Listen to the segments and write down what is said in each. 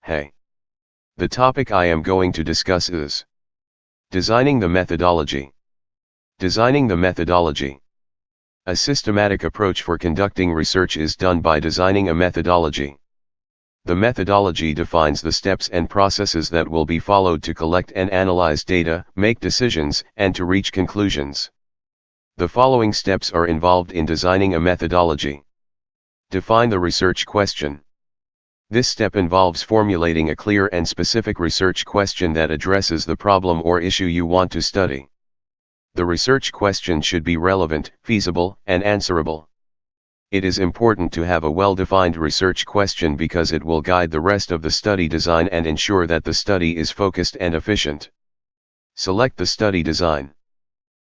Hey. The topic I am going to discuss is designing the methodology. Designing the methodology. A systematic approach for conducting research is done by designing a methodology. The methodology defines the steps and processes that will be followed to collect and analyze data, make decisions, and to reach conclusions. The following steps are involved in designing a methodology. Define the research question. This step involves formulating a clear and specific research question that addresses the problem or issue you want to study. The research question should be relevant, feasible, and answerable. It is important to have a well-defined research question because it will guide the rest of the study design and ensure that the study is focused and efficient. Select the study design.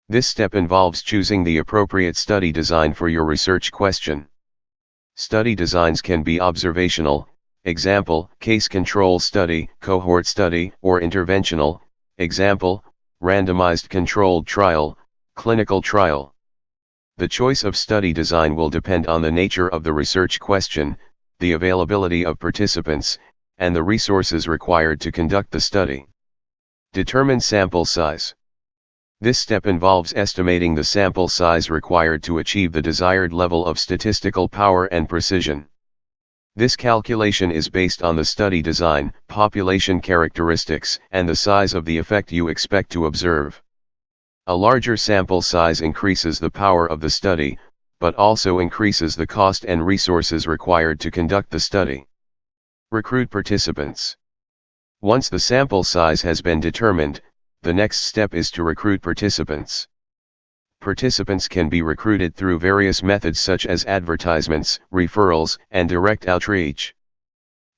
This step involves choosing the appropriate study design for your research question. Study designs can be observational, example, case control study, cohort study, or interventional, example, randomized controlled trial, clinical trial. The choice of study design will depend on the nature of the research question, the availability of participants, and the resources required to conduct the study. Determine sample size. This step involves estimating the sample size required to achieve the desired level of statistical power and precision. This calculation is based on the study design, population characteristics, and the size of the effect you expect to observe. A larger sample size increases the power of the study, but also increases the cost and resources required to conduct the study. Recruit participants. Once the sample size has been determined, the next step is to recruit participants. Participants can be recruited through various methods such as advertisements, referrals, and direct outreach.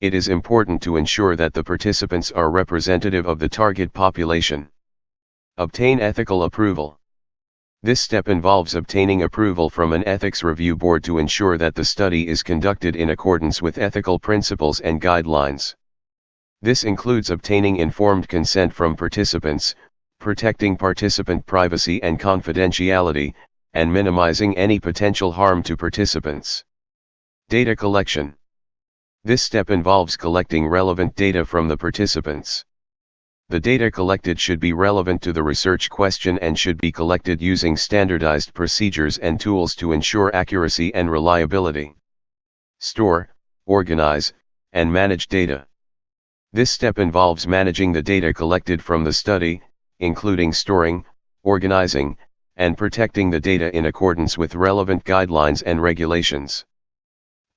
It is important to ensure that the participants are representative of the target population. Obtain ethical approval. This step involves obtaining approval from an ethics review board to ensure that the study is conducted in accordance with ethical principles and guidelines. This includes obtaining informed consent from participants, protecting participant privacy and confidentiality, and minimizing any potential harm to participants. Data collection. This step involves collecting relevant data from the participants. The data collected should be relevant to the research question and should be collected using standardized procedures and tools to ensure accuracy and reliability. Store, organize, and manage data. This step involves managing the data collected from the study, including storing, organizing, and protecting the data in accordance with relevant guidelines and regulations.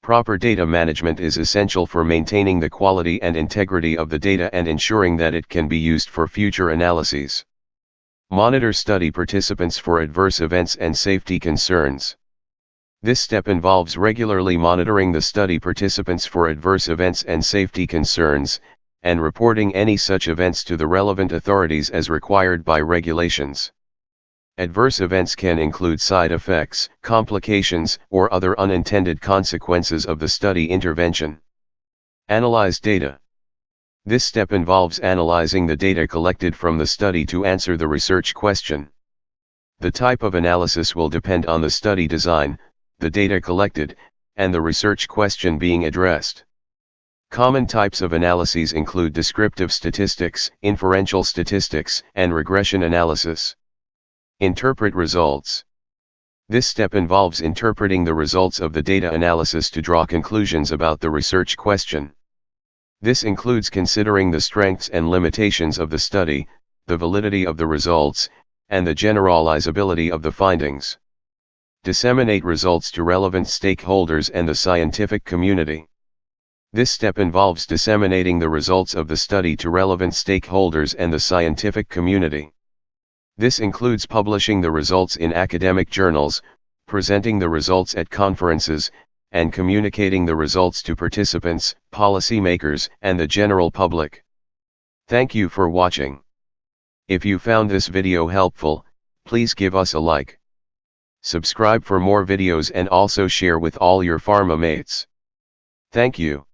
Proper data management is essential for maintaining the quality and integrity of the data and ensuring that it can be used for future analyses. Monitor study participants for adverse events and safety concerns. This step involves regularly monitoring the study participants for adverse events and safety concerns, and reporting any such events to the relevant authorities as required by regulations. Adverse events can include side effects, complications, or other unintended consequences of the study intervention. Analyze data. This step involves analyzing the data collected from the study to answer the research question. The type of analysis will depend on the study design, the data collected, and the research question being addressed. Common types of analyses include descriptive statistics, inferential statistics, and regression analysis. Interpret results. This step involves interpreting the results of the data analysis to draw conclusions about the research question. This includes considering the strengths and limitations of the study, the validity of the results, and the generalizability of the findings. Disseminate results to relevant stakeholders and the scientific community. This step involves disseminating the results of the study to relevant stakeholders and the scientific community. This includes publishing the results in academic journals, presenting the results at conferences, and communicating the results to participants, policymakers, and the general public. Thank you for watching. If you found this video helpful, please give us a like. Subscribe for more videos and also share with all your pharma mates. Thank you.